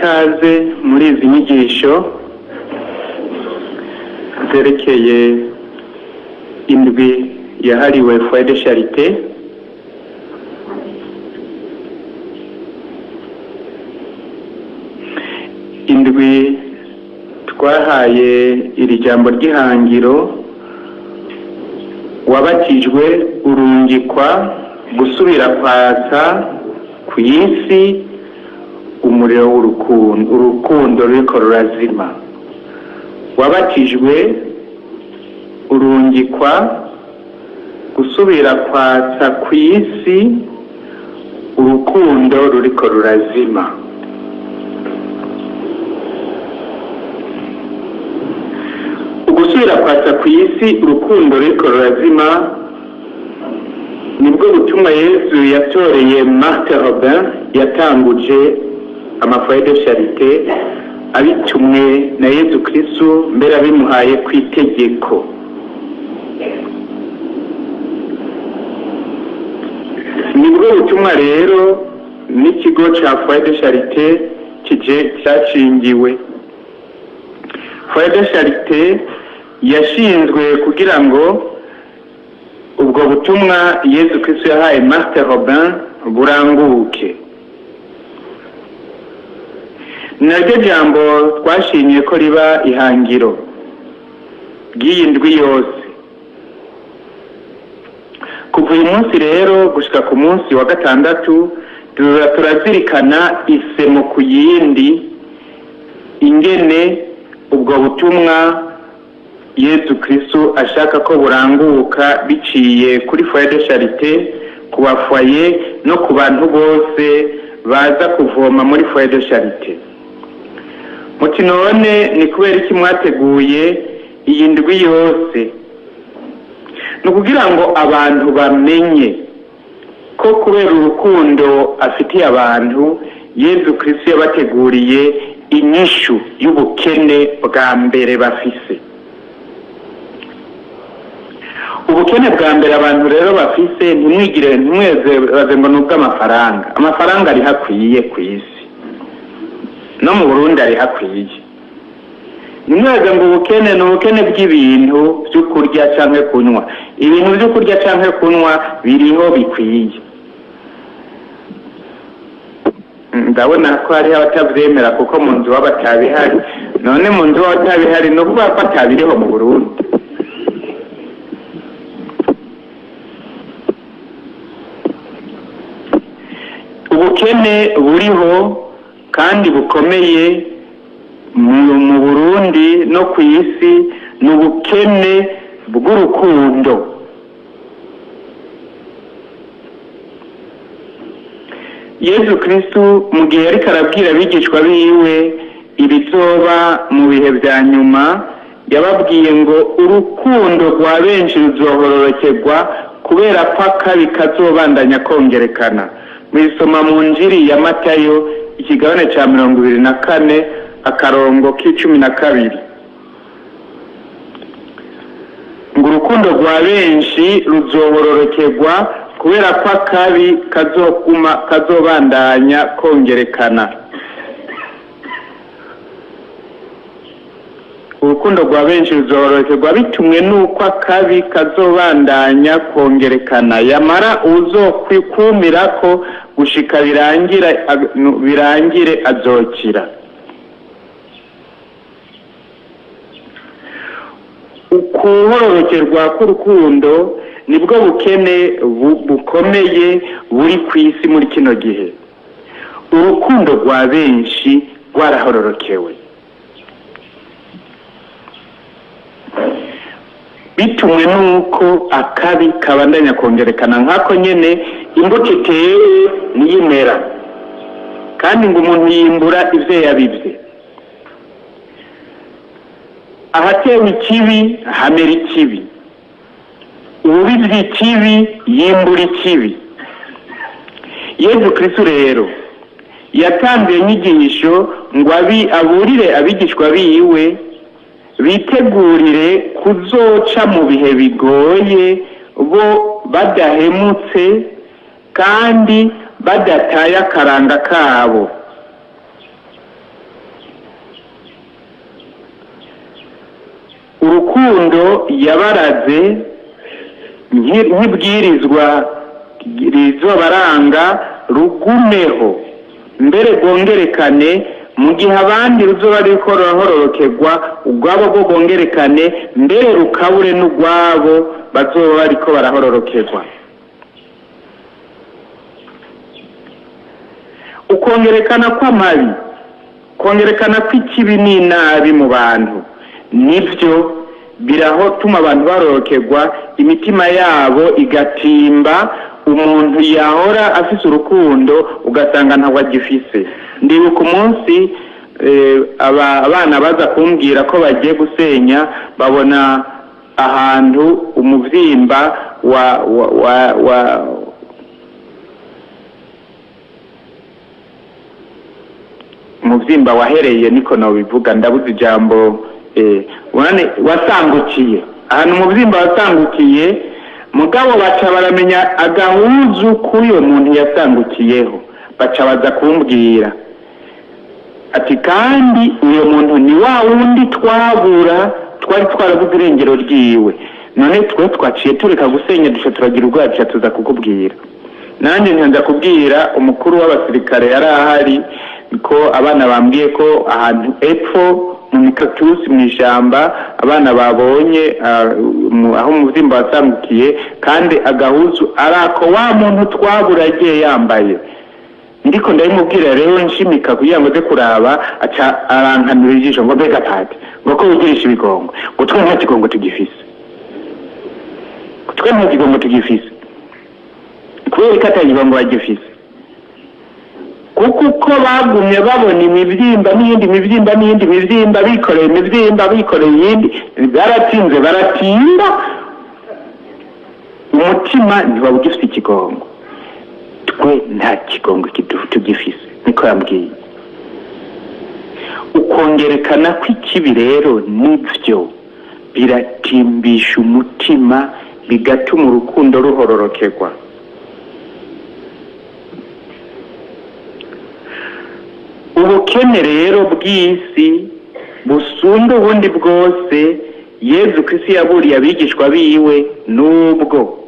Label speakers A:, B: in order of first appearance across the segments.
A: ikaze muri izi nyigisho zerekeye indwi yahariwe foyer de charité. Indwi twahaye iri jambo ry'ihangiro: wabatijwe urungikwa gusubira kwatsa kw'isi umuriro urukundo ruriko rurazima. Wabatijwe urungikwa gusubira kwatsa kw'isi urukundo ruriko rurazima. Ugusubira kwatsa kw'isi urukundo ruriko rurazima nibwo butumwa Yezu yatoreye Martin Robin yatanguje amafoyer de charité abitumwe na Yezu Kristu, mbere abimuhaye kw'itegeko. Nibwo butumwa rero n'ikigo ca foyer de charité cyashingiwe. Foyer de charité yashinzwe kugira ngo ubwo butumwa Yezu Kristu yahaye Martin Robin buranguke. Naryo jambo twashimiye ko riba ihangiro ry'iyi ndwi yose. Kuva uyu munsi rero gushika ku munsi wa gatandatu turazirikana isemo ku yindi ingene ubwo butumwa Yezu Kristu ashaka ko buranguka biciye kuri foyer de charité, ku bafoyer no ku bantu bose baza kuvoma muri foyer de charité. Muti none ni kubera iki mwateguye iyi ndwi yose? Ni kugira ngo abantu bamenye ko kubera urukundo afitiye abantu, Yezu Kristu yabateguriye inyishu y'ubukene bwa mbere bafise. Ubukene bwa mbere abantu rero bafise ntimweze baze ngo nubwo amafaranga ari hakwiye kw'isi no mu Burundi ari hakwiye. Nimweze ngo ubukene ni ubukene bw'ibintu byo kurya canke kunywa. Ibintu byo kurya canke kunywa biriho bikwiye. Ndabona ko hari abatavyemera kuko mu nzu w'abatabihari. None mu nzu w'abatabihari no kuba ko atabiriho mu Burundi. Ubukene buriho kandi bukomeye mu Burundi no ku isi ni ubukene bw'urukundo. Yezu Kristu mu gihe yariko arabwira abigishwa biwe ibizoba mu bihe vya nyuma, yababwiye ngo urukundo rwa benshi ruzohororokerwa kubera ko akabi kazobandanya kongerekana. Mwisoma mu Njiri ya Matayo ikigabane ca 24 akarongo k'12 ngo urukundo rwa benshi ruzohororokerwa kubera ko akabi kazobandanya kongerekana. Urukundo rwa benshi ruzohororokerwa bitumwe n'uko akabi kazobandanya kongerekana. Yamara uzokwikumira gushika birangire azokira. Ukuhororokerwa k'urukundo nibwo bukene bukomeye buri kw'isi muri kino gihe. Urukundo rwa benshi rwarahororokewe bitumwe n'uko akabi kabandanya kongerekana. Nkako nyene imbuto itewe niyimera, kandi ngo umuntu yimbura ivyo yabivye. Ahatewe ikibi hamera ikibi, uwubivye ikibi yimbura ikibi. Yezu Kristu rero yatanze inyigisho ngo aburire abigishwa biwe bitegurire kuzoca mu bihe bigoye bo badahemutse kandi badataye akaranga kabo. urukundo yabaraze nk'ibwirizwa rizobaranga rugumeho mbere rwongerekane mu gihe abandi ruzoba ruriko rurahororokerwa urwabo rwo rwongerekane mbere rukabure n'urwabo bazoba bariko barahororokerwa. Ukongerekana kw'amabi, kongerekana kw'ikibi n'inabi mu bantu nivyo birahotuma abantu barorokerwa, imitima yabo igatimba, umuntu yahora afise urukundo ugasanga ntabwo agifise. Ndibuka umunsi abana baza kumbwira ko bagiye gusenya, babona ahantu umuvyimba umuvyimba wahereye, niko nobivuga, ndabuze ijambo wasangukiye, ahantu umuvyimba wasangukiye, mugabo baca baramenya agahuzu k'uyo muntu yasangukiyeho, baca baza kumbwira ati kandi uyo muntu ni wa wundi twabura, twari twarabuze irengero ryiwe, none twe twaciye tureka gusenya duca turagira ubwoba, duca tuza kukubwira. Nanjye nkanza kubwira umukuru w'abasirikare yari ahari ko abana bambwiye ko ahantu epfo mu mikatusi mu ishamba abana babonye aho umuvyimba wasangukiye, kandi agahuzu arako wa muntu twabura agiye yambaye. Ndiko ndabimubwira rero nshimika kugira ngo ze kuraba, aca arankanura ijisho ngo mbega Padiri, ngo ko wigirisha ibigongo, ngo twe nta kigongo tugifise, twe nta kigongo tugifise, kubera ko ata kigongo bagifise, kuko uko bagumye babona imivyimba n'iyindi mivyimba n'iyindi mivyimba, bikoreye imivyimba bikoreye iyindi, baratinze baratinda, umutima ntibawugifise ikigongo. Twe nta kigongo tugifise, niko yambwiye. Ukongerekana kw'ikibi rero nivyo biratimbisha umutima, bigatuma urukundo ruhororokerwa. Ubukene rero bw'isi busumba ubundi bwose Yezu Kristo yaburiye abigishwa biwe, nubwo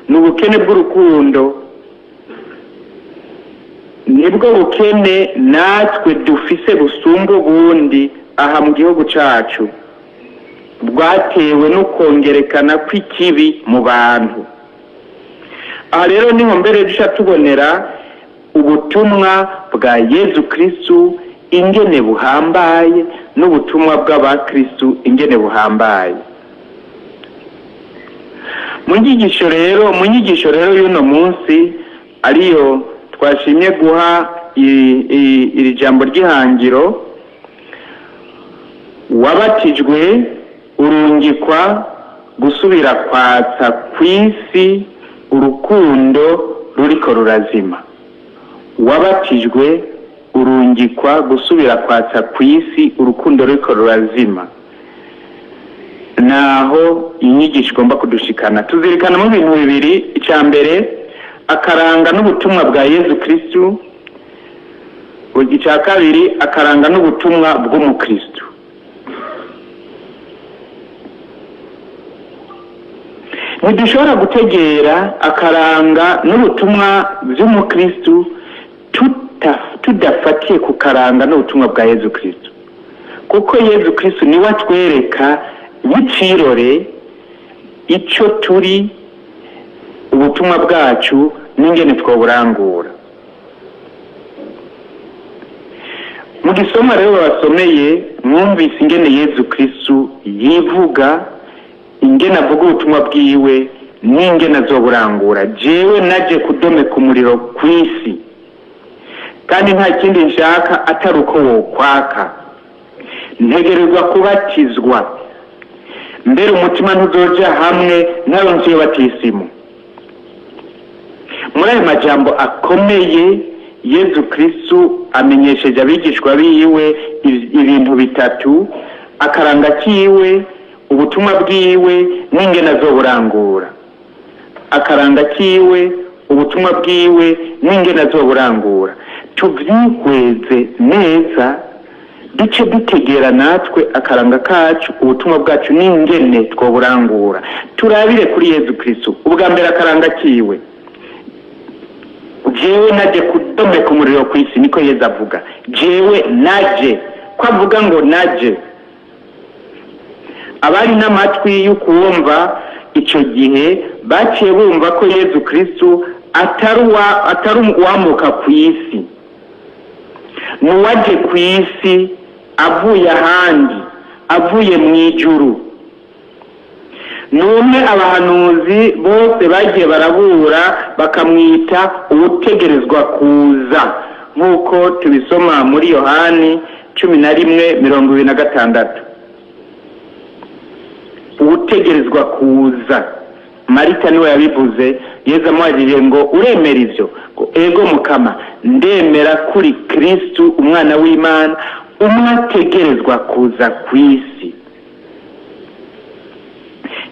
A: n'ubukene bw'urukundo nibwo bukene natwe dufise busumba ubundi aha mu gihugu cacu, bwatewe no kongerekana kw'ikibi mu bantu. Aha rero niho mbere duca tubonera ubutumwa bwa Yezu Kristu ingene buhambaye, n'ubutumwa bw'abakristu ingene buhambaye. Mu nyigisho rero y'uno munsi ariyo twashimye guha iri jambo ry'ihangiro, wabatijwe urungikwa gusubira kwatsa kw'isi urukundo ruriko rurazima. Wabatijwe urungikwa gusubira kwatsa kw'isi urukundo ruriko rurazima. Naho inyigisho igomba kudushikana, tuzirikana mu bintu bibiri. Icya mbere, akaranga n'ubutumwa bwa Yezu Kristu. Icya kabiri, akaranga n'ubutumwa bw'Umukristu. Ntidushobora gutegera akaranga n'ubutumwa by'Umukristu tudafatiye ku karanga n'ubutumwa bwa Yezu Kristu, kuko Yezu Kristu niwe atwereka y'icirore icyo turi, ubutumwa bwacu n'ingene twoburangura. Mu gisoma rero basomeye mwumvise ingene Yezu Kristu yivuga, ingene avuga ubutumwa bwiwe n'ingene azoburangura. Jewe naje kudomeka umuriro kw'isi, kandi nta kindi nshaka atari uko wokwaka. Ntegerezwa kubatizwa, mbere umutima ntuzoja hamwe ntaronse iyo batisimu. Muri ayo majambo akomeye Yezu Kristu amenyesheje abigishwa biwe ibintu bitatu: akaranga kiwe, ubutumwa bwiwe n'ingene azoburangura. Akaranga kiwe, ubutumwa bwiwe n'ingene azoburangura. Tuvyihweze neza duce dutegera natwe akaranga kacu, ubutumwa bwacu n'ingene twoburangura. Turabire kuri Yezu Kristu. Ubwa mbere akaranga kiwe, jewe naje kudomeka umuriro kw'isi, niko Yezu avuga. Jewe naje, ko avuga ngo naje. Abari n'amatwi y'ukumva ico gihe baciye bumva ko Yezu Kristu atari uwamuka kw'isi, nuwaje kw'isi avuye ahandi, avuye mw'ijuru. Numwe abahanuzi bose bagiye barabura bakamwita uwutegerezwa kuza, nk'uko tubisoma muri Yohani 11:26. Uwutegerezwa kuza. Marita niwe yabivuze. Yezu amubajije ngo uremera ivyo? Ngo ego Mukama, ndemera kuri Kristu umwana w'Imana umwategerezwa kuza kw'isi.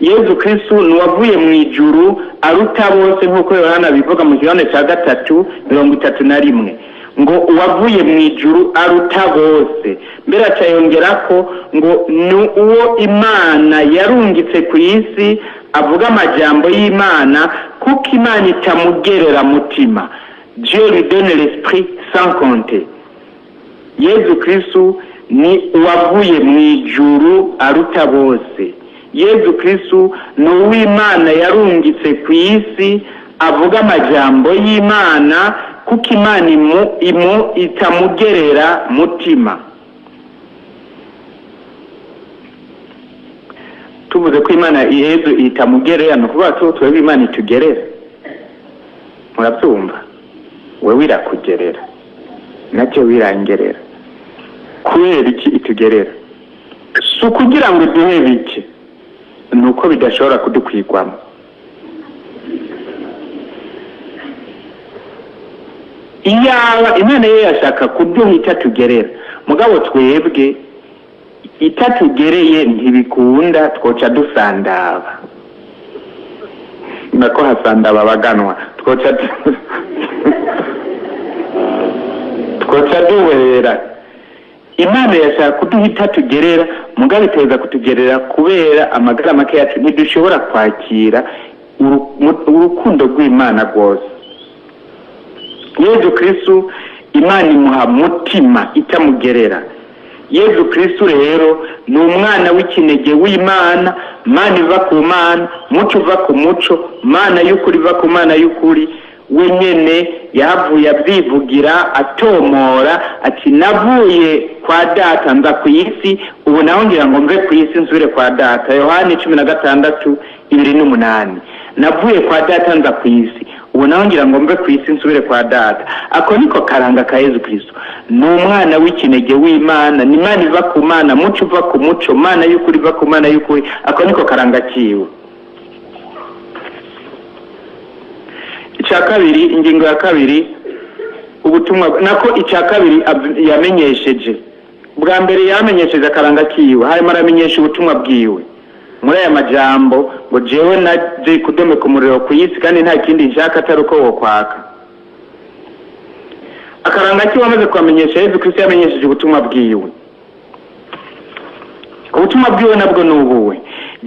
A: Yezu Kristu nuwavuye mw'ijuru aruta bose, nk'uko Yohana bivuga mu Yohana 3:31, ngo uwavuye mw'ijuru aruta bose. Mbere acayongerako ngo ni uwo Imana yarungitse kw'isi, avuga amajambo y'Imana kuko Imana itamugerera mutima. Dieu lui donne l'esprit sans compter. Yezu Kristu ni uwavuye mw'ijuru aruta bose. Yezu Kristu ni uw'Imana yarungitse kw'isi, avuga amajambo y'Imana kuko Imana itamugerera mutima. Tuvuze ko Imana Yezu itamugerera, no kuvuga ko twebwe Imana itugerera. Murabyumva? Wewe irakugerera, nacyo wirangerera. Kubera iki itugerera? Si ukugira ngo duhe bike, nuko bidashobora kudukwigwamo. Iyaba Imana ye yashaka kuduha itatugerera, mugabo twebwe itatugereye ntibikunda, twoca dusandaba. Nako hasandaba baganwa, twoca duwera. Imana yashaka kuduha itatugerera, mugabo iteza kutugerera kubera amagara make yacu ntidushobora kwakira urukundo rw'Imana rwose. Yezu Kristu Imana imuha mutima itamugerera. Yezu Kristu rero ni umwana w'ikinege w'Imana, Mana iva ku Mana, muco uva ku muco, Mana y'ukuri iva ku Mana y'ukuri. We nyene yahavuye abyivugira atomora ati navuye kwa data nza ku isi, ubu naho ngira ngo mve ku isi nsubire kwa data. Yohani 16:28. Navuye kwa data nza ku isi, ubu naho ngira ngo mve ku isi nsubire kwa data. Ako niko karanga ka Yezu Kristu. Ni umwana w'ikinege w'Imana, ni Mana iva ku Mana, muco uva ku muco, Mana y'ukuri iva ku Mana y'ukuri. Ako niko karanga kiwe. Icya kabiri, ingingo ya kabiri, ubutumwa nako icya kabiri yamenyesheje. Bwa mbere yamenyesheje akaranga kiwe, harimo aramenyesha ubutumwa bwiwe muri aya majambo ngo jewe naje kudomeka umuriro kw'isi kandi nta kindi nshaka atari uko wokwaka. Akaranga kiwe amaze kwamenyesha, Yezu Kristu yamenyesheje ubutumwa bwiwe. Ubutumwa bwiwe nabwo nubuwe,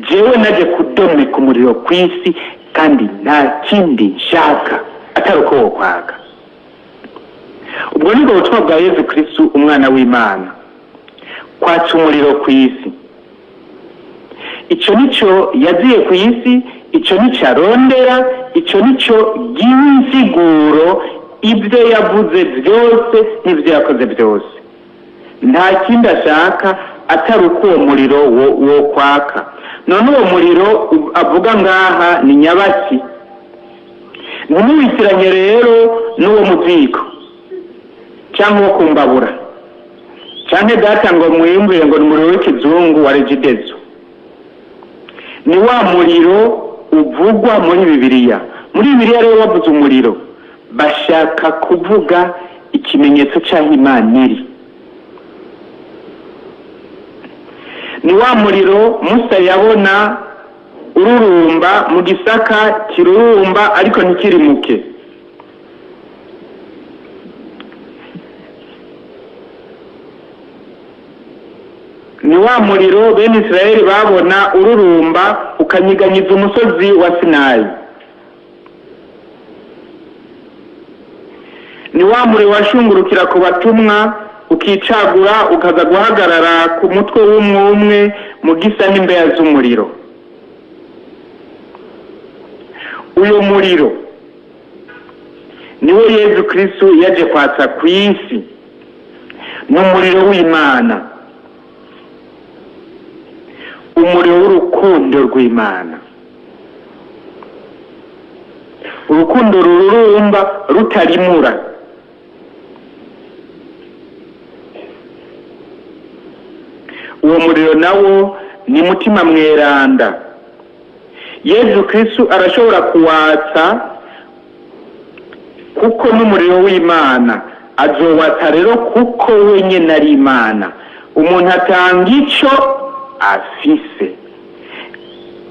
A: jewe naje kudomeka umuriro kw'isi kandi nta kindi nshaka atari uko wokwaka. Ubwo nibwo butumwa bwa Yezu Kristu umwana w'Imana, kwaca umuriro kw'isi. Ico nico yaziye kw'isi, ico nico arondera, ico nico ginsiguro ibyo yavuze byose n'ibyo yakoze byose. Nta kindi ashaka atari uko uwo muriro wo kwaka. None uwo muriro avuga ngaha ni nyabaki. Ntiwitiranye rero n'uwo muziko cyangwa wo kumbabura, cyane data ngo mwiyumvire ngo ni umuriro w'ikizungu wa regidezo. Ni wa muriro uvugwa muri Bibiliya. Muri Bibiliya rero bavuze umuriro bashaka kuvuga ikimenyetso cy'aho Imana iri. Ni wa muriro Musa yabona ururumba mu gisaka kirurumba ariko ntikirimuke. ni wa muriro bene Israeli babona ururumba ukanyiganyiza umusozi wa Sinayi. Ni wa muriro washungurukira ku batumwa ukicagura ukaza guhagarara ku mutwe w'umwe mu gisa n'imbeya z'umuriro. Uyo muriro niwe Yezu Kristu yaje kwatsa kw'isi, n'umuriro w'Imana, umuriro w'urukundo rw'Imana, urukundo rurumba rutarimura. Uwo muriro nawo ni mutima mweranda. Yezu Kristu arashobora kuwatsa kuko n'umuriro w'Imana, azowatsa rero kuko wenyine ari Imana. Umuntu atanga ico afise,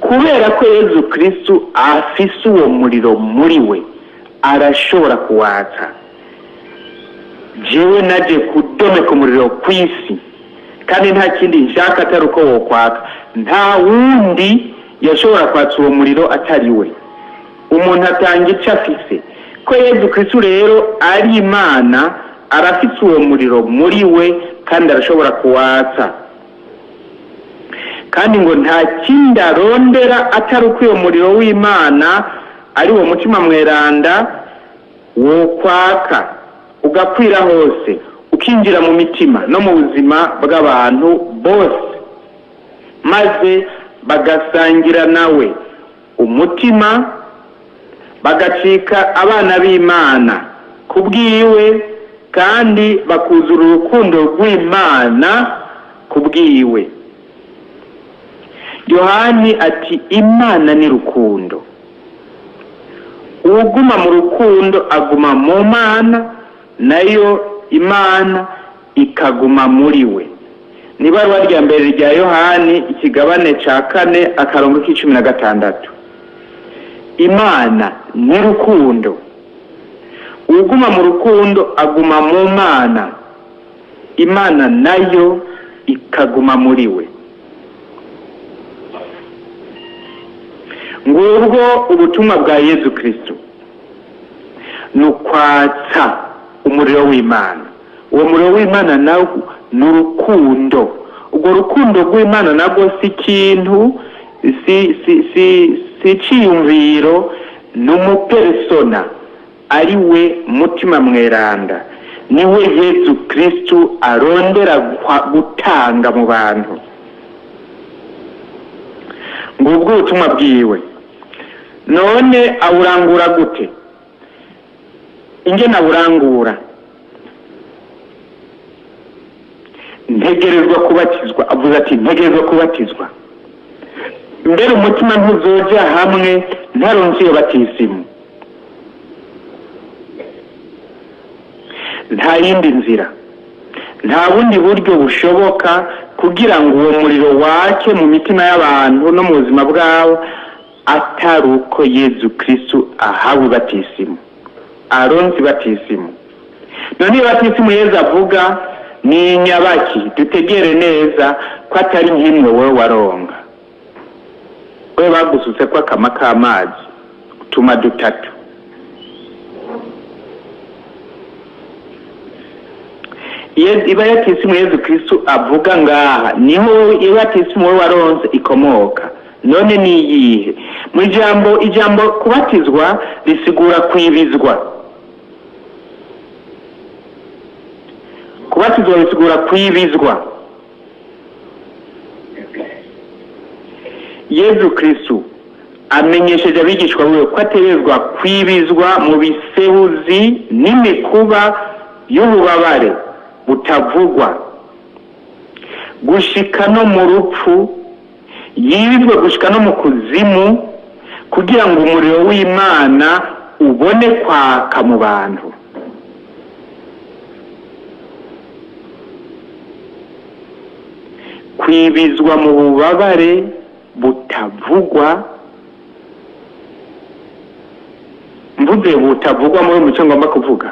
A: kubera ko Yezu Kristu afise uwo muriro muri we, arashobora kuwatsa. Jewe naje kudomeka umuriro kw'isi, kandi nta kindi nshaka atari uko wokwaka. Nta wundi yashobora kwatsa uwo muriro atari we. Umuntu atanga ico afise. Ko Yezu Kristu rero ari Imana, arafise uwo muriro muri we kandi arashobora kuwatsa. Kandi ngo nta kindi arondera atari uko uwo muriro w'Imana ari wo mutima mweranda wo kwaka ugakwira hose, ukinjira mu mitima no mu buzima bw'abantu bose, maze bagasangira nawe umutima, bagacika abana b'Imana kubwiwe, kandi bakuzura urukundo rw'Imana kubwiwe. Yohani ati Imana ni rukundo. Uwuguma mu rukundo aguma mu Mana, nayo Imana ikaguma muri we. Ni ibaruwa rya mbere rya Yohani ikigabane ca 4 akarongo k'16. Imana ni rukundo. Uguma mu rukundo aguma mu Mana, Imana nayo ikaguma muri we. Ngubwo ubutumwa bwa Yezu Kristu, nukwatsa umuriro w'Imana. Uwo muriro w'Imana nawo ni urukundo. Ubwo rukundo rw'Imana nabwo si ikintu, si ciyumviro, n'umupersona ari we mutima mweranda. Niwe Yezu Kristu arondera gutanga mu bantu. Ngubwo ubutumwa bwiwe. None aburangura gute? Ingene aburangura? Ntegerezwa kubatizwa. Avuze ati ntegerezwa kubatizwa. Mbere umutima ntuzoja hamwe ntaronse iyo batisimu. Nta yindi nzira, nta bundi buryo bushoboka kugira ngo uwo muriro wake mu mitima y'abantu no mu buzima bwabo atari uko Yezu Kristu ahawe batisimu, aronse batisimu. None batisimu Yezu avuga ni nyabaki, dutegere neza ko atari nk'imwe wowe waronga. We bagusutse ko akama k'amazi utuma dutatu. Iba yatisimu Yezu Kristu avuga ngaha niho ibatisimu wowe waronse ikomoka. None ni iyihe? Mu ijambo kubatizwa risigura kwibizwa. Kubatizwa risigura kwibizwa. Yezu Kristu amenyesheje abigishwa biwe ko ategerezwa kwibizwa mu bisehuzi n'imikuba y'ububabare butavugwa, gushika no mu rupfu, yibizwe gushika no mu kuzimu, kugira ngo umuriro w'Imana ubone kwaka mu bantu. Kwibizwa mu bubabare butavugwa, mvuze butavugwa muri mucyo ngomba kuvuga,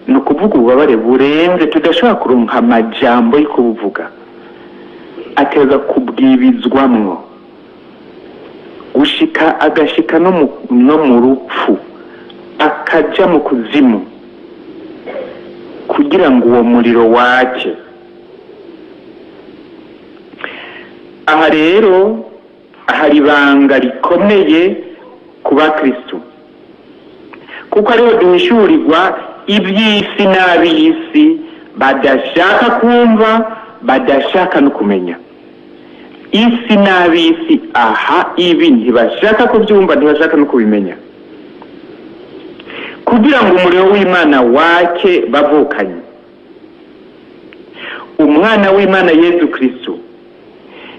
A: nukuvuga ububabare burenze tudashobora kuronka amajambo yo kubuvuga. ateza kubwibizwamwo agashika no mu rupfu, akaja mu kuzimu kugira ngo uwo muriro wace. Aha rero hari ibanga rikomeye ku bakristu, kuko ariho duhishurirwa iby'isi n'ab'isi badashaka kumva, badashaka no kumenya. Isi n'ab'isi aha ibi ntibashaka kubyumva, ntibashaka no kubimenya, kugira ngo umuriro w'Imana wake bavukanye. Umwana w'Imana Yezu Kristu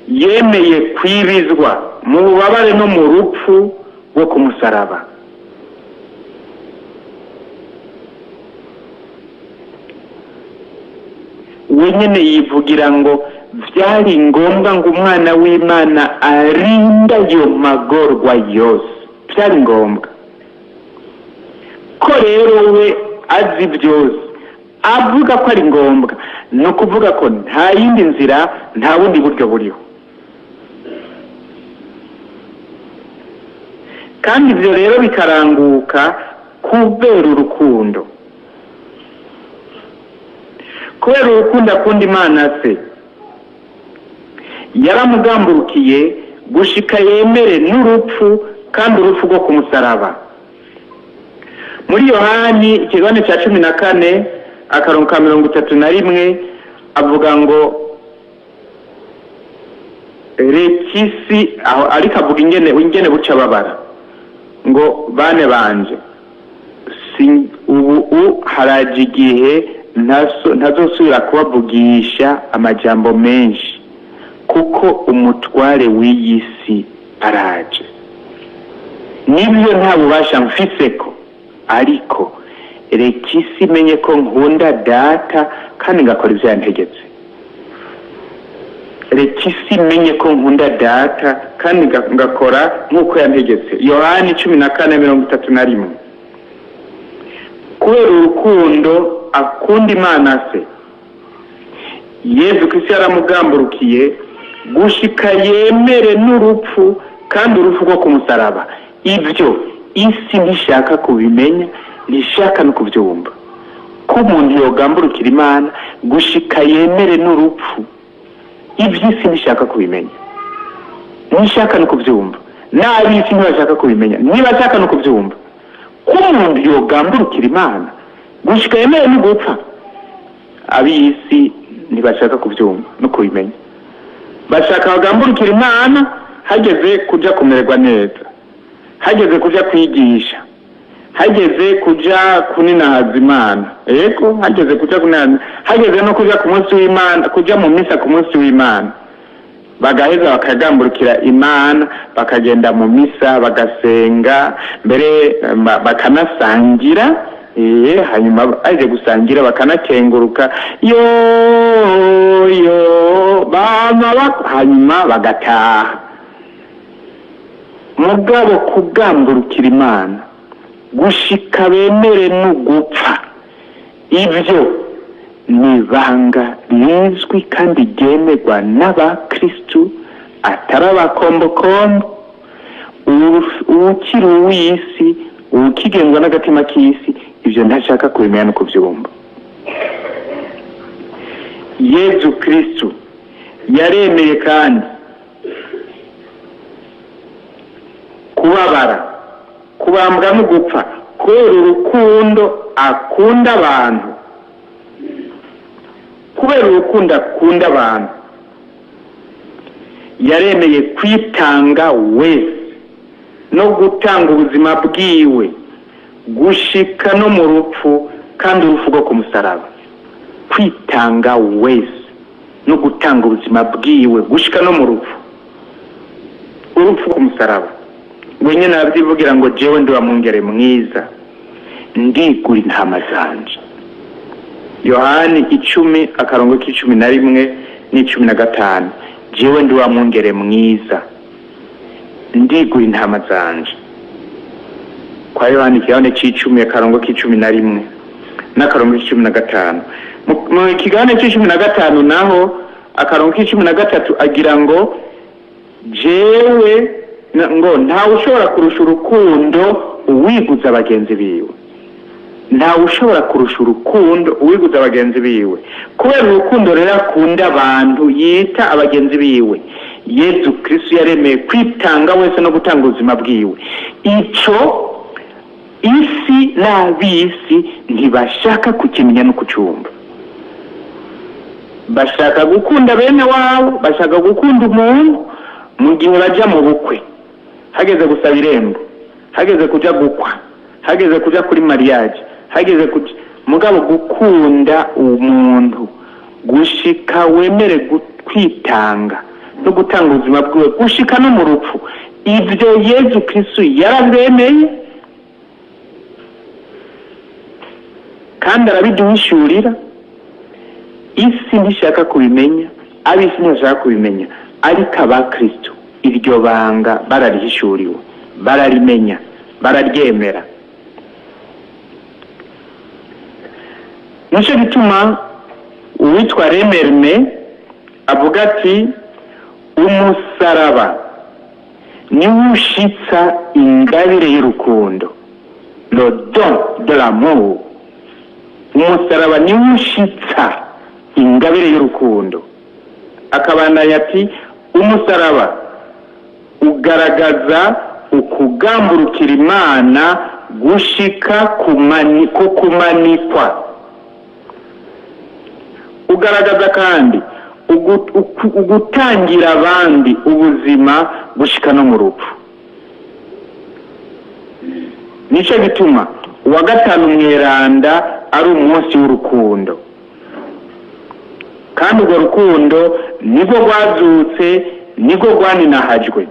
A: yemeye kwibizwa mu bubabare no mu rupfu rwo ku musaraba. Wenyine yivugira ngo byari ngombwa ngo umwana w'Imana arinda ayo magorwa yose, byari ngombwa ko rero we azi byose avuga ko ari ngombwa, ni ukuvuga ko nta yindi nzira, nta bundi buryo buriho. Kandi ibyo rero bikaranguka kubera urukundo, kubera urukundo akunda Imana se, yaramugamburukiye gushika yemere n'urupfu, kandi urupfu rwo ku musaraba. Muri Yohani ikigabane cya 14 akarongo ka 31 avuga ngo rekisi, aho ariko avuga ingene buca babara ngo bane banje ubu haraje igihe ntazosubira kubavugisha amajambo menshi, kuko umutware w'iyi si araje. Nibyo nta bubasha mfiseko, ariko rekisi menye ko nkunda Data kandi ngakora ibyo yantegetse. Rekisi menye ko nkunda Data kandi ngakora nk'uko yantegetse. Yohani 14:31. Kubera urukundo akunda Imana se, Yezu Kristo yaramugamburukiye gushika yemere n'urupfu, kandi urupfu rwo ku musaraba. Ibyo isi ntishaka kubimenya, ntishaka no kubyumva, ko umuntu yogamburukira Imana gushika yemere n'urupfu. Iby'isi ntishaka kubimenya, ntishaka no kubyumva, n'ab'isi ntibashaka kubimenya, ntibashaka no kubyumva. Ko umuntu yogamburukira Imana gushika yemere no gupfa, ab'isi ntibashaka kubyumva no kubimenya. Bashaka bagamburukira Imana hageze kuja kumererwa neza, hageze kuja kwigisha, hageze kuja kuninahaza Imana, yego hageze kuja kuninahaza, hageze no kuja ku munsi w'Imana, kuja mu misa ku munsi w'Imana, bagaheza bakagamburukira Imana, bakagenda mu misa, bagasenga, mbere bakanasangira, hanyuma aje gusangira bakanakenguruka yo hanyuma bagataha. Mugabo kugamburukira Imana gushika bemere no gupfa, ibyo ni ibanga rizwi kandi ryemerwa n'abakristu, atari abakombokombo. Ukiri uw'isi, ukigenzwa n'agatima k'isi, ibyo ntashaka kubimenya no kubyumva. Yezu Kristu yaremeye kandi kubabara, kubambwa no gupfa, kubera urukundo akunda abantu, kubera urukundo akunda abantu yaremeye kwitanga wese no gutanga ubuzima bwiwe gushika no mu rupfu, kandi urupfu rwo ku musaraba. Kwitanga wese no gutanga ubuzima bwiwe gushika no mu rupfu, urupfu ku musaraba. Wenyine arabyivugira ngo jewe ndi wa mwungere mwiza, ndigura intama zanje. Yohani 10 akarongo k'11 n'15. Jewe ndi wa mwungere mwiza, ndigura intama zanje. Kwa Yohani ikigabane c'10 akarongo k'11 n'akarongo k'15. Mu kigabane c'15 naho akarongo k'icumi na gatatu agira ngo jewe ngo ntawe ushobora kurusha urukundo uwiguza abagenzi biwe, ntawe ushobora kurusha urukundo uwiguza abagenzi biwe. Kubera urukundo rero akunda abantu yita abagenzi biwe, Yezu Kristu yaremeye kwitanga wese no gutanga ubuzima bwiwe. Ico isi n'abisi ntibashaka kukimenya no kucumva. Bashaka gukunda bene wabo, bashaka gukunda umuntu mu gihe baja mu bukwe, hageze gusaba irembo, hageze kuja gukwa, hageze kuja kuri mariage, hageze kuja mugabo gukunda umuntu gushika wemere kwitanga no gutanga ubuzima bwiwe gushika no mu rupfu. Ivyo Yezu Kristu yarabemeye kandi arabiduhishurira. Isi ntishaka kubimenya, abisi ntishaka kubimenya, ariko abakristo iryo banga bararihishuriwe, bararimenya, bararyemera. Nico gituma uwitwa Remerme avuga ati umusaraba niwo ushitsa ingabire y'urukundo, le don de l'amour. Umusaraba niwo ushitsa ingabire y'urukundo. Akabandanya ati umusaraba ugaragaza ukugamburukira Imana gushika kumanikwa, ugaragaza kandi ugutangira abandi ubuzima gushika no mu rupfu. Nico gituma uwa gatanu mweranda ari umunsi w'urukundo, kandi urwo rukundo nibwo rwazutse, nibwo rwaninahajwe.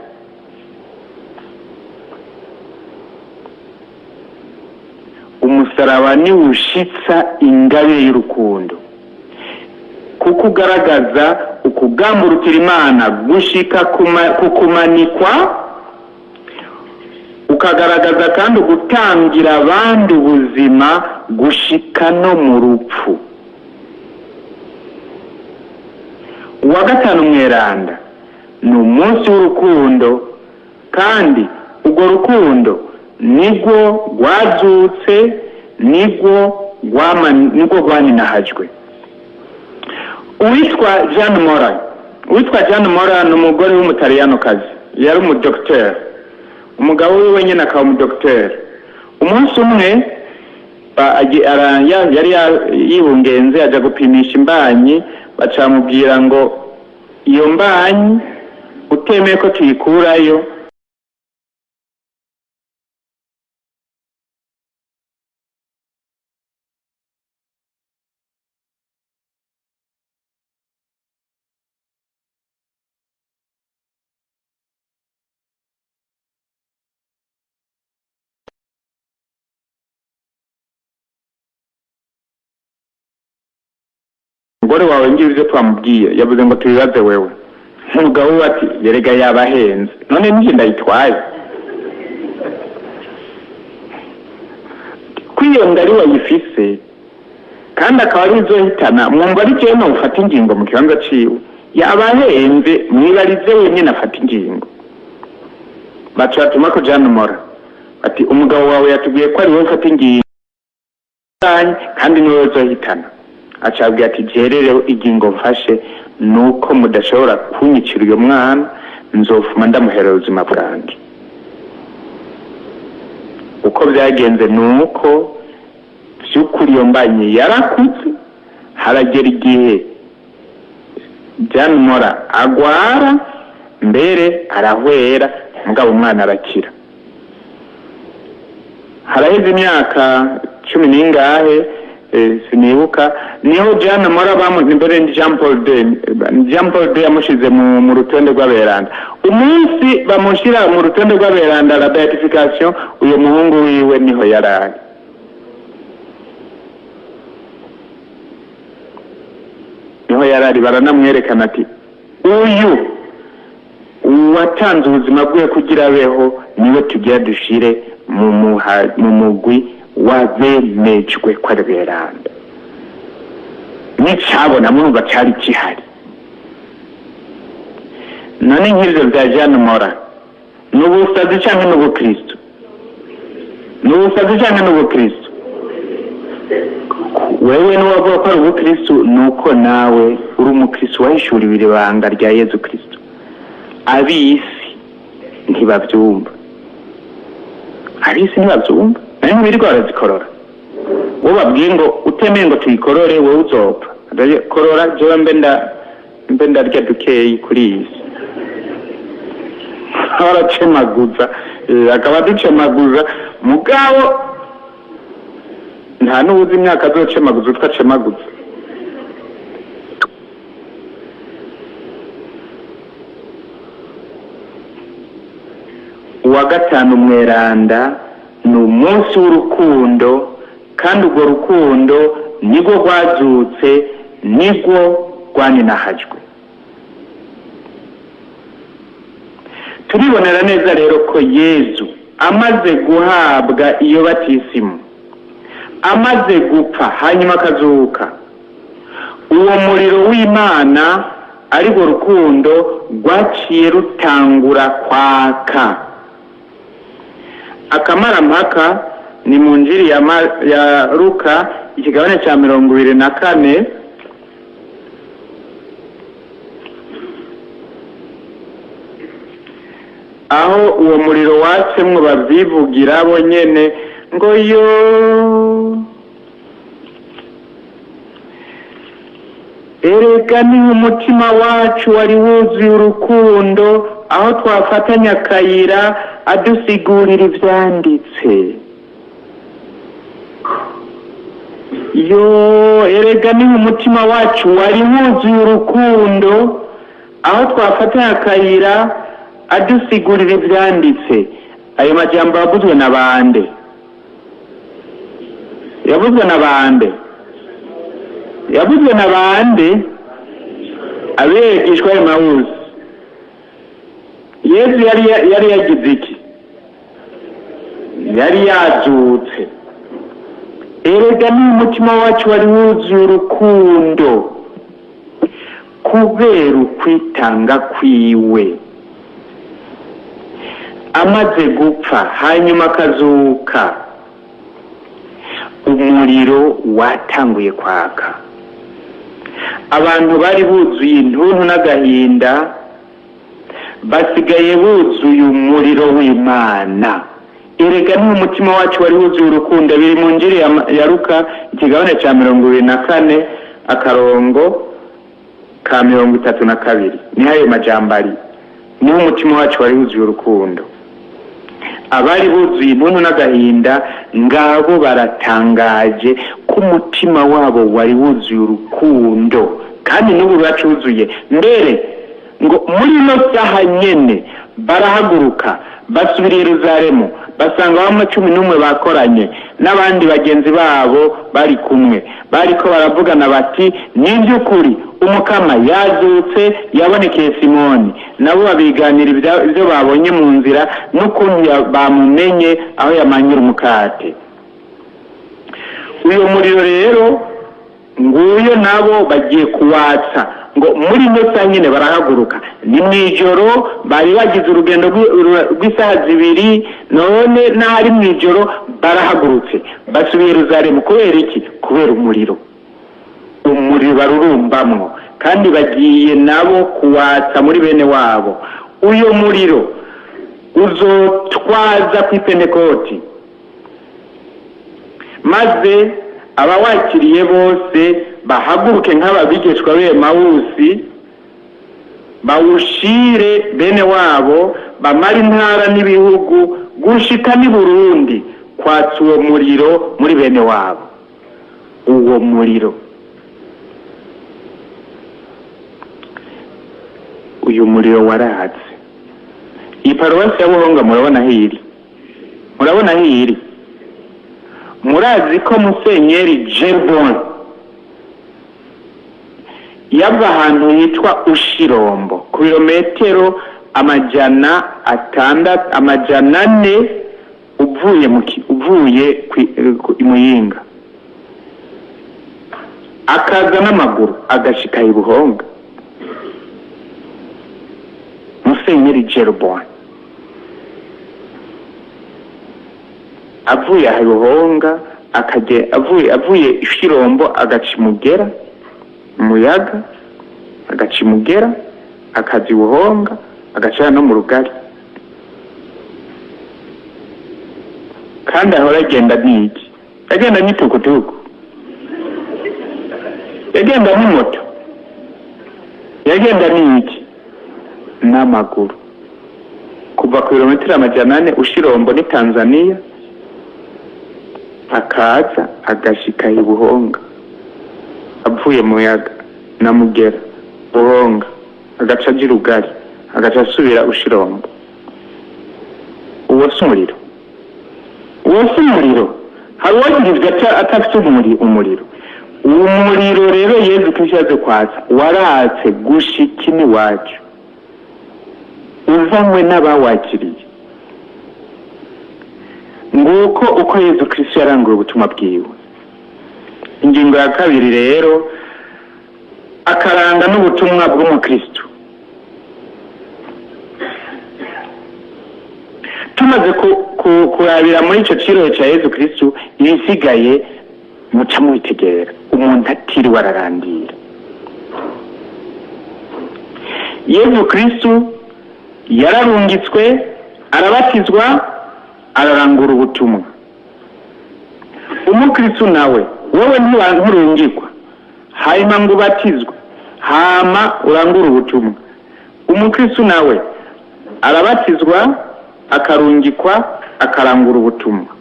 A: Umusaraba ni ushitsa ingabire y'urukundo kuko ugaragaza ukugamburukira Imana gushika kukumanikwa, ukagaragaza kandi ugutangira abandi ubuzima gushika no mu rupfu. Uwa gatanu mweranda ni umunsi w'urukundo, kandi urwo rukundo nibwo rwazutse, nibwo rwaninahajwe. Uwitwa Jeanne Mora ni umugore w'umutaliyanokazi, yari umudokiteri, umugabo wiwe nyine akaba umudokiteri. Umunsi umwe yari yibungenze aja gupimisha imbanyi, bacamubwira ngo iyo mbanyi utemeye ko tuyikurayo umugore wawe ngiye ibyo twamubwiye, yavuze ngo tubibaze wewe. Umugabo we ati yerega yabahenze, none nije ndayitwaye. Kwiyonga ari wayifise kandi akaba ari uzohitana, mwumva ari cyo ufata ingingo mu kibanza ciwe, yabahenze mwibarize wenyine afata ingingo. Bacatuma ko Jeanne Mora ati umugabo wawe yatubwiye ko ari we ufata ingingo kandi niwe uzohitana. Acabwiye ati jerereho ingingo mfashe nuko mudashobora kunyicira uyo mwana, nzofuma ndamuhera ubuzima bwanjye. Uko byagenze nuko by'ukuri iyo mbanyi yarakutse, haragera igihe Jeanne Mora agwara, mbere arahwera, mugabo umwana arakira. Haraheze imyaka 10 n'ingahe sinibuka, niho Jeanne Mora imbere ni Jean Paul de yamushize mu rutonde rw'aberanda. Umunsi bamushira mu rutonde rw'aberanda la beatification, uyo muhungu wiwe niho yarari. Niho yarari, baranamwerekana ati uyu watanze ubuzima bwe kugira abeho niwe tugiye dushire mu mugwi wabemejwe kwa beranda. Nicabona mwumva cyari kihari. none nk'ivyo vya Jeanne Mora n'ubusazi canke n'ubukristu? N'ubusazi canke n'ubukristu? Wewe n'uwavuga ko ari ubukristu nuko nawe uri umukristu wahishuriwe ibanga rya Yezu Kristo. Ab'isi ntibavyumva, ab'isi ntibavyumva, nayo ntibirirwa barazikorora. Wowe babwiye ngo utemeye ngo tuyikorore wowe uzopfa. Korora jewe mbe ndarya dukeyi kuri iyi si. Baracemaguza, akaba ducemaguza mugabo nta n'ubuzi imyaka azocemaguza utwacemaguza. Uwa gatanu mweranda ni umunsi w'urukundo, kandi urwo rukundo nirwo rwazutse, nirwo rwaninahajwe. Turibonera neza rero ko Yezu amaze guhabwa iyo batisimu, amaze gupfa hanyuma akazuka, uwo muriro w'Imana ariko rukundo rwaciye rutangura kwaka. Akamarampaka ni mu Njiri ya Luka ikigabane cya 24, aho uwo muriro watsemwo bavyivugira bo nyene ngo yo erega ni umutima wacu wari wuzuye urukundo, aho twafatanya akayira adusigurira ivyanditse. Yo erega ni umutima wacu wari wuzuye urukundo, aho twafatanya akayira adusigurira ivyanditse. Ayo majambo yavuzwe na bande? Yavuzwe na bande? Yavuzwe na bande? Abigishwa b'Emawusi. Yezu yari yagize iki? Yari yazutse. Erega ni umutima wacu wari wuzuye urukundo kubera ukwitanga kwiwe. Amaze gupfa hanyuma akazuka, umuriro watanguye kwaka. Abantu bari buzuye intuntu n'agahinda, basigaye buzuye umuriro w'Imana. Erega ni umutima wacu wari wuzuye urukundo, biri mu Njiri ya Luka ikigabane cya 24 akarongo ka 32. Ni ayo majambo ari, ni umutima wacu wari wuzuye urukundo. Abari buzuye intuntu n'agahinda ngabo baratangaje ko umutima wabo wari wuzuye urukundo, kandi n'ubu bacuzuye. Mbere ngo muri no saha nyene barahaguruka basubira i Yerusalemu, basanga bamwe 11 bakoranye n'abandi bagenzi babo bari kumwe. Bariko baravugana bati, ni by'ukuri umukama yazutse, yabonekeye Simoni. Nabo babiganira ibyo babonye mu nzira n'ukuntu bamumenye aho yamanyira umukate. Uyo muriro rero nguyo nabo bagiye kuwatsa, ngo muri no nyine barahaguruka. Ni mwijoro bari bagize urugendo rw'isaha 2, none nari mwijoro barahagurutse basubiye Yerusalemu. Kubera iki? Kubera umuriro barurumbamwo, kandi bagiye nabo kuwatsa muri bene wabo. Uyo muriro uzotwaza ku Pentekoti, maze abawakiriye bose bahaguruke nk'ababigishwa b'Emawusi, bawushire bene wabo, bamara intara n'ibihugu gushika n'i Burundi kwatsa uwo muriro muri bene wabo. Uwo muriro, uyu muriro waratse. Iyi paruwasi ya Buhonga murabona hiri? Murazi ko Musenyeri Jerbon yava ahantu hitwa Ushirombo ku birometero 400 uvuye Muyinga, akaza n'amaguru agashika i Buhonga. Musenyeri Gerbois avuye aha Buhonga avuye Ishirombo agacimugera umuyaga agacimugera akazi Buhonga agacana no mu Rugari kandi ahora agenda n'iki agenda n'itukutuku yagenda n'imoto yagenda n'iki n'amaguru kuva ku kilometero 400 Ushirombo ni Tanzania akaza agashika i Buhonga avuye muyaga na Mugera Buhonga agaca aja Rugari agaca asubira Ushirombo uwo Umuriro hari uwagirizwe atafite umuriro umuriro rero Yezu Kristo yaje kwatsa waratse gushika iwacu uzanywe n'abawakiriye nguko uko Yezu Kristo yaranguye ubutumwa bwiwe. Ingingo ya kabiri rero akaranga n'ubutumwa bw'Umukristu. Tumaze kurabira muri ico ciro ca Yezu Kristo ibisigaye muca mubitegera umuntu atiriwe ararandira. Yezu Kristo yararungitswe arabatizwa ararangura ubutumwa. Umukristu nawe wowe ntiwangurungikwa hanyuma ngo ubatizwe hama urangura ubutumwa. Umukristu nawe arabatizwa akarungikwa akarangura ubutumwa.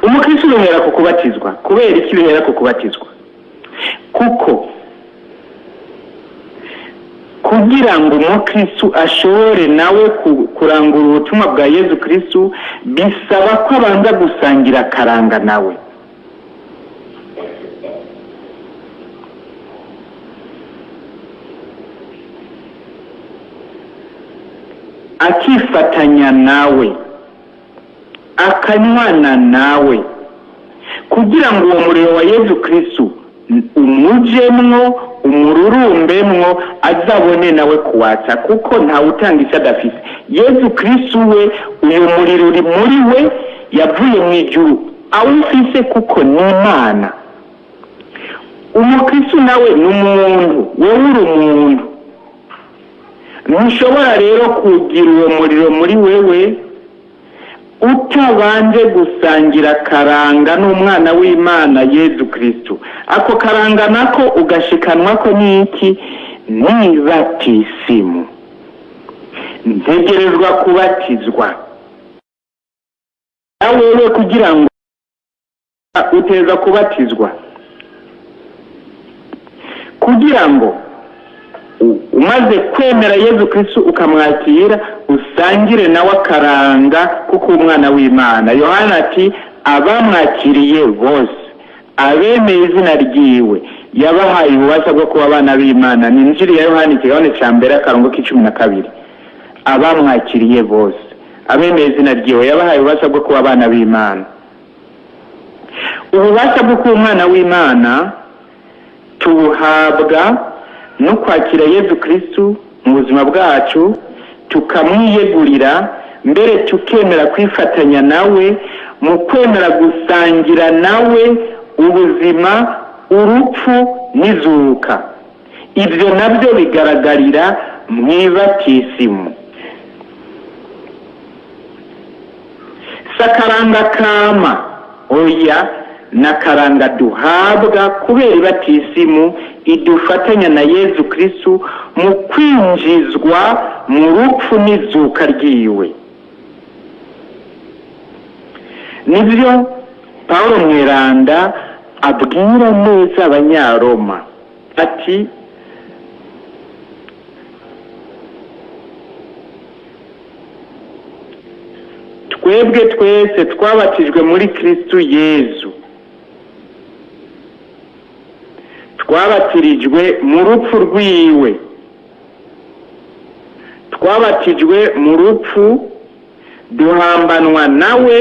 A: Umukristu bihera ku kubatizwa. Kubera iki bihera ku kubatizwa? Kuko kugira ngo umukristu ashobore nawe kurangura ubutumwa bwa Yezu Kristo bisaba ko abanza gusangira karanga nawe. Akifatanya nawe akanywana nawe kugira ngo uwo muriro wa Yezu Kristo umujemwo umururumbemwo azabone nawe kuwatsa kuko nta utangisha adafise. Yezu Kristo we uyu muriro uri muri we yavuye mu ijuru awufise kuko ni Imana. Umukristo nawe ni umuntu, wowe uri umuntu. Ntushobora rero kugira uwo muriro muri wewe utabanje gusangira karanga n'umwana w'Imana Yezu Kristo. Ako karanga nako ugashikanwa ko niki ni batisimu. Ntegerezwa kubatizwa. Awewe kugira ngo uteza kubatizwa kugira ngo umaze kwemera Yezu Kristo ukamwakira usangire nawe akaranga kuko umwana w'Imana. Yohana ati abamwakiriye bose abemeye izina ryiwe yabahaye ububasha bwo kuba abana b'Imana. Ni injiri ya Yohana ikigabane ca mbere akarongo k'12. Abamwakiriye bose abemeye izina ryiwe yabahaye ububasha bwo kuba abana b'Imana. Ububasha bwo kuba umwana w'Imana tubuhabwa no kwakira Yezu Kristo mu buzima bwacu tukamwiyegurira mbere tukemera kwifatanya nawe mu kwemera gusangira nawe ubuzima urupfu n'izuka. Ibyo nabyo bigaragarira mw'ibatisimu. Sakaranga kama oya nakaranga duhabwa kubera ibatisimu idufatanya na Yezu Kristo mu kwinjizwa mu rupfu n'izuka ryiwe. Nibyo Paulo Mweranda abwira neza Abanyaroma ati twebwe twese twabatijwe muri Kristo Yezu twabatirijwe mu rupfu rwiwe. Twabatijwe mu rupfu duhambanwa nawe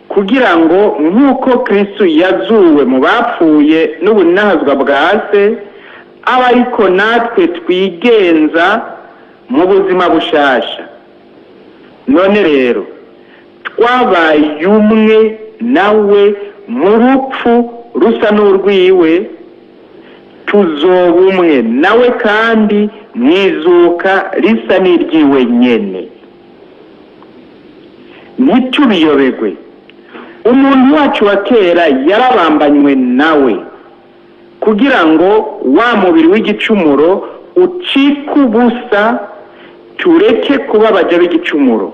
A: kugira ngo nk'uko Kristo yazuwe mu bapfuye n'ubunahazwa bwa se aba ariko natwe twigenza mu buzima bushasha. None rero twabaye umwe nawe mu rupfu rusa n'urwiwe, tuzoba umwe nawe kandi mwizuka risa n'iryiwe nyene. Ntitubiyobegwe, umuntu wacu wa kera yarabambanywe nawe kugira ngo wa mubiri w'igicumuro ucike ubusa, tureke kuba abaja b'igicumuro.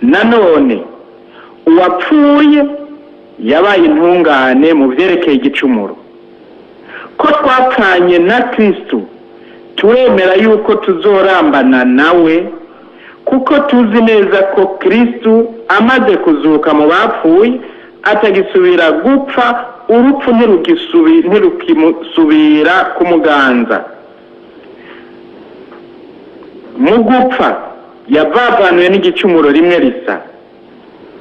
A: Nanone uwapfuye yabaye intungane mu vyerekeye igicumuro. Ko twapfanye na Kristu, turemera yuko tuzorambana nawe, kuko tuzi neza ko Kristu amaze kuzuka mu bapfuye atagisubira gupfa, urupfu ntirukimusubira kumuganza. Mu gupfa yavavanuye n'igicumuro rimwe risa,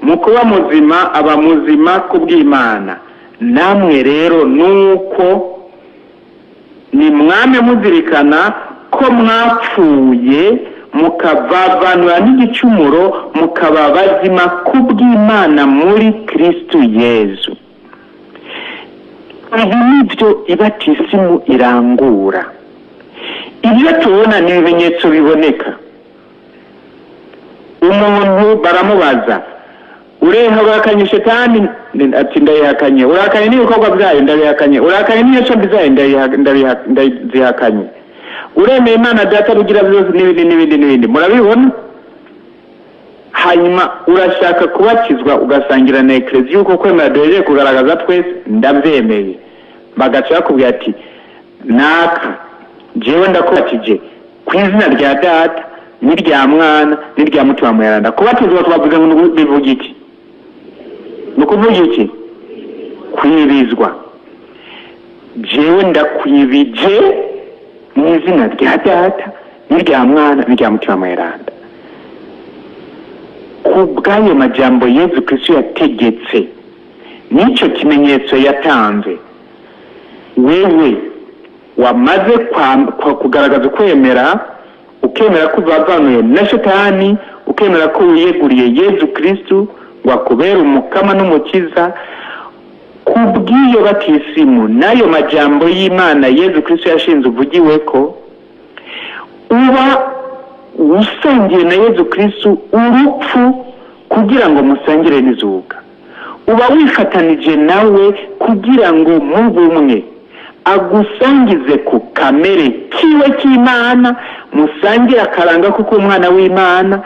A: mu kuba muzima aba muzima kubw'Imana. Namwe rero nuko ni mwame muzirikana ko mwapfuye mukavavanura n'igicumuro, mukaba bazima kubw'Imana muri Kristu Yezu. Ibi nivyo ibatisimu irangura. Ibyo tubona ni ibimenyetso biboneka. Umuntu baramubaza, ureha urakanye shetani? Ati ndayihakanye. Urakanye n'ibikorwa byayo? Ndabihakanye. Urakanye n'iyo mbi zayo? Ndazihakanye. Uremeye Imana Data rugira byose n'ibindi. Murabibona? Hanyuma urashaka kubatizwa ugasangira na Eklezia yuko kwemera duhejeje kugaragaza twese ndabyemeye. Bagaca bakubwira ati naka jewe ndakubatije ku izina rya Data n'irya Mwana n'irya Mutima Mweranda. Kubatizwa twavuze ngo bivuga iki? Nukuvuga iki? Kwibizwa. Jewe ndakwibije mu izina rya Data n'irya Mwana n'irya Mutima Mweranda. Kubw'ayo majambo Yezu Kristu yategetse, nico kimenyetso yatanze. Wewe wamaze kugaragaza kwemera, ukemera ko bavanuye na shetani, ukemera ko wiyeguriye Yezu Kristu wakubera umukama n'umukiza, kubw'iyo batisimu n'ayo majambo y'Imana Yezu Kristu yashinze uvugiwe ko uba usangiye na Yezu Kristu urupfu kugira ngo musangire n'izuka. Uba wifatanije nawe kugira ngo mube umwe, agusangize ku kamere kiwe k'Imana, musangire akaranga kuko umwana w'Imana,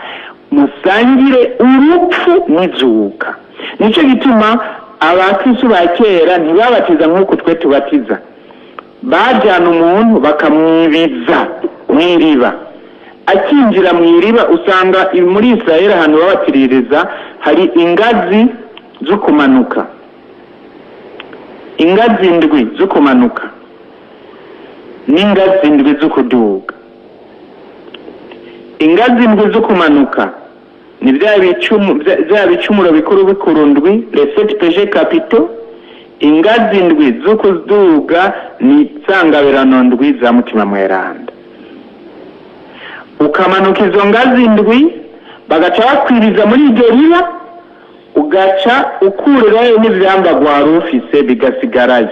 A: musangire urupfu n'izuka. Nico gituma abakristo ba kera ntibabatiza nk'uko twe tubatiza. Bajyana umuntu bakamwibiza mw'iriba. Akinjira mw'iriba usanga muri Israeli ahantu babatiririza hari ingazi zo kumanuka, ingazi ndwi zo kumanuka n'ingazi ndwi zo kuduga. Ingazi ndwi zo kumanuka ni bya bicumuro bikuru ndwi, les 7 péchés capitaux. Ingazi ndwi zo kuduga ni sangabirano ndwi za Mutima Mweranda. Ukamanuka izo ngazi ndwi bagaca bakwiriza muri iryo riba, ugaca ukurirayo n'ivyambagwa wari ufise bigasigarayo.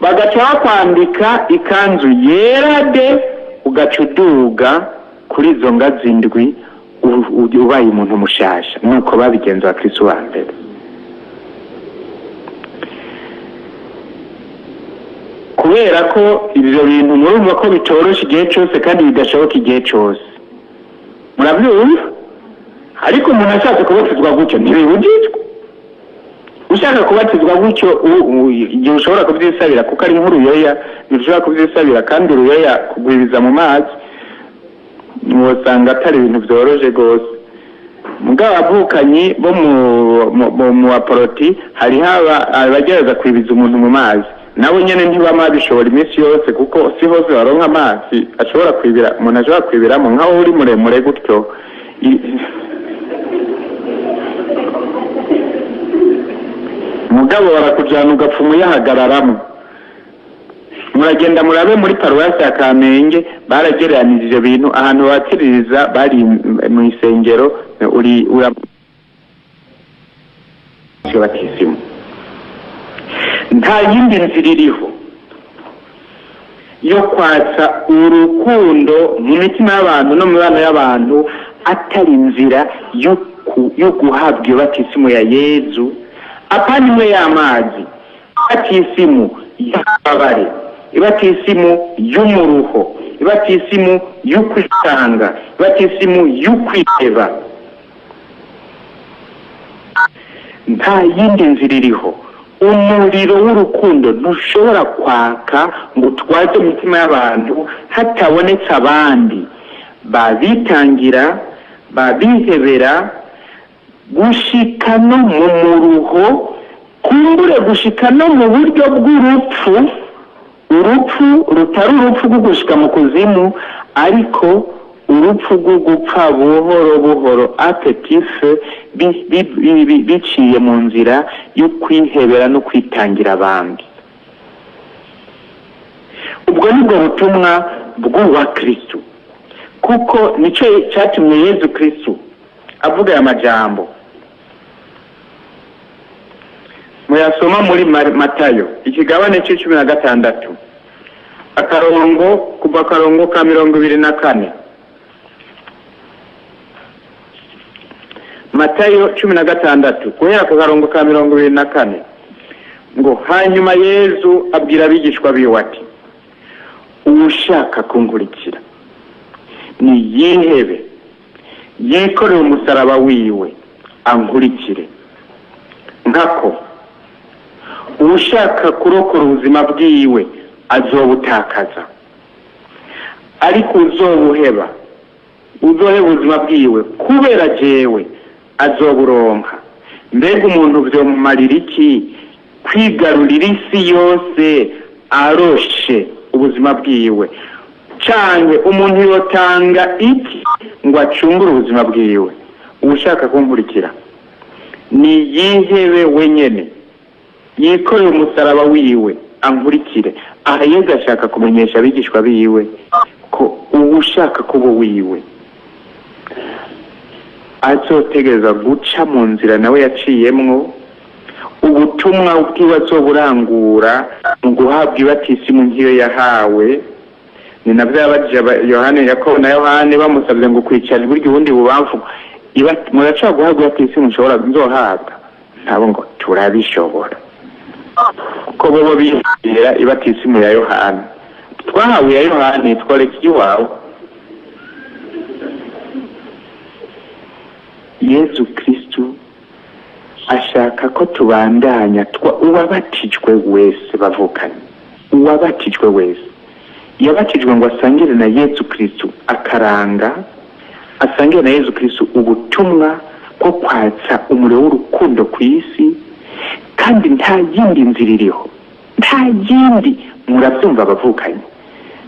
A: Bagaca bakwambika ikanzu yera de, ugaca uduga kuri izo ngazi ndwi ubaye umuntu mushasha. Nuko babigenza abakristo ba mbere. Kubera ko ibyo bintu murumva ko bitorosha igihe cyose kandi bidashoboka igihe cyose, murabyumva? Ariko umuntu ashatse kubatizwa gutyo ntibibujijwe. Ushaka kubatizwa gutyo igihe ushobora kubyisabira, kuko ari nk'uruyoya ushobora kubyisabira, kandi uruyoya kugwibiza mu mazi usanga atari ibintu byoroje rwose. Mugabo abavukanyi bo mu aporoti hariho abagerageza kwibiza umuntu mu mazi, nabo nyene ntibama bishobora iminsi yose, kuko si hose baronka amazi ashobora kwibira. Umuntu ashobora kwibiramo nkaho uri muremure gutyo. Mugabo barakujyana ugapfa umuyahagararamo. muragenda murabe muri paruwasi ya Kamenge baragereranije ibyo bintu ahantu batiririza bari mu isengero uri batisimu. Nta yindi nzira iriho yo kwatsa urukundo mu mitima y'abantu no mu bana y'abantu atari inzira yo guhabwa iyo batisimu ya Yezu, apana imwe y'amazi, batisimu y'ababare, ibatisimu y'umuruho, ibatisimu y'ukwitanga, ibatisimu y'ukwiheba. Nta yindi nzira iriho. Umuriro w'urukundo ntushobora kwaka ngo utwaze imitima y'abantu hatabonetse abandi babitangira, babihebera, gushika no mu muruho, kumbure gushika no mu buryo bw'urupfu, urupfu rutari urupfu rwo gushika mu kuzimu, ariko urupfu rwo gupfa buhoro buhoro apetife biciye mu nzira yo kwihebera no kwitangira abandi. Ubwo nibwo butumwa bw'uwa Kristu, kuko nicyo cyatumye Yezu Kristu avuga aya majambo. Muyasoma muri Matayo ikigabane c'16 akarongo kuva akarongo ka 24. Matayo 16 guhera ku karongo ka 24 ngo hanyuma Yezu abwira abigishwa biwe ati, ushaka kunkurikira ni yihebe, yikorere umusaraba wiwe ankurikire. Nkako ushaka kurokora ubuzima bwiwe azobutakaza, ariko uzobuheba ubuzima bwiwe kubera jewe azoburonka. Mbega umuntu vyomumarira iki kwigarurira isi yose aroshe ubuzima bwiwe? Canke umuntu yotanga iki ngo acungure ubuzima bwiwe? Ushaka kunkurikira ni yihebe wenyene, yikorere umusaraba wiwe ankurikire. Aha Yezu ashaka kumenyesha abigishwa biwe ko ushaka kuba wiwe azotegereza guca mu nzira nawe yaciyemwo, ubutumwa bwiwe azoburangura mu guhabwa ibatisimu nk'iyo yahawe. Ni nabyo yabajije Yohane, Yakobo na Yohane bamusabye ngo kwicara iburyo ubundi bubamfu, murashaka guhabwa ibatisimu nzohabwa? Nabo ngo turabishobora, kuko bobo bihera ibatisimu ya Yohane. Twahawe ya Yohane twareka iwawe. Yezu Kristu ashaka ko tubandanya uwabatijwe wese bavukanye, uwabatijwe wese yabatijwe ngo asangire na Yezu Kristu akaranga, asangire na Yezu Kristu ubutumwa bwo kwatsa umuriro w'urukundo ku isi. Kandi nta yindi nzira iriho, nta yindi, murabyumva abavukanye,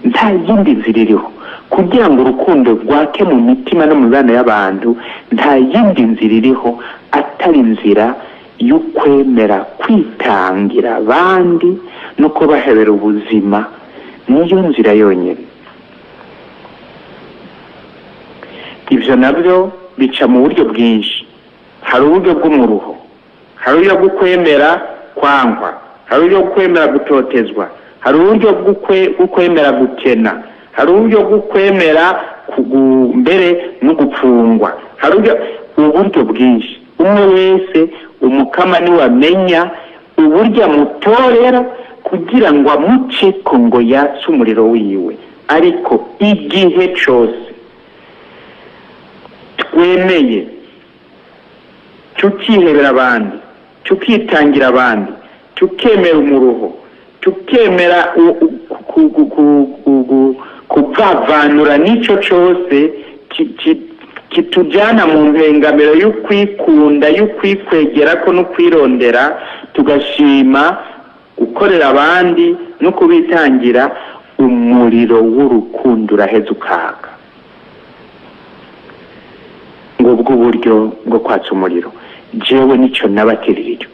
A: nta yindi nzira iriho kugira ngo urukundo rwake mu mitima no mu bana y'abantu. Nta yindi nzira iriho atari inzira y'ukwemera kwitangira abandi no kubahebera ubuzima. Niyo nzira yonyine. Ibyo nabyo bica mu buryo bwinshi. Hari uburyo bw'umuruho, hari uburyo bwo kwemera kwangwa, hari uburyo bwo kwemera gutotezwa, hari uburyo bwo kwemera gukena, hari uburyo bwo kwemera mbere no gupfungwa, hari uburyo bwinshi. Umwe wese umukama niwe amenya uburyo amutorera kugira ngo amuce ko ngo yatse umuriro wiwe. Ariko igihe cyose twemeye tukihebera abandi, tukitangira abandi, tukemera umuruho, tukemera kuvavanura n'icyo cyose kitujyana mu mpengamiro y'ukwikunda, y'ukwikwegera ko no kwirondera, tugashima gukorera abandi no kubitangira, umuriro w'urukundo uraheza ukaka. ngo bw'uburyo bwo kwatsa umuriro, jewe nicyo nabatiririjwe,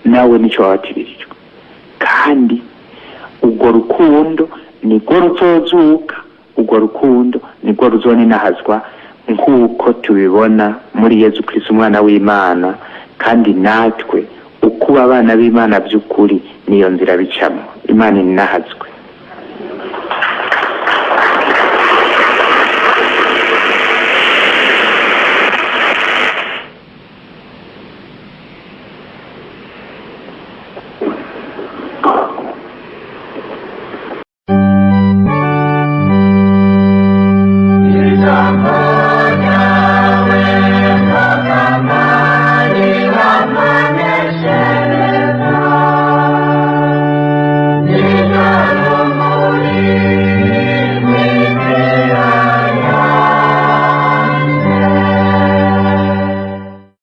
A: nawe nicyo wabatiririjwe. Kandi ubwo urwo rukundo nirwo ruzozuka, urwo rukundo nirwo ruzoninahazwa nk'uko tubibona muri Yezu Kristu umwana w'Imana. kandi natwe ukuba abana b'Imana by'ukuri niyo nzira bicamo. Imana inahazwe.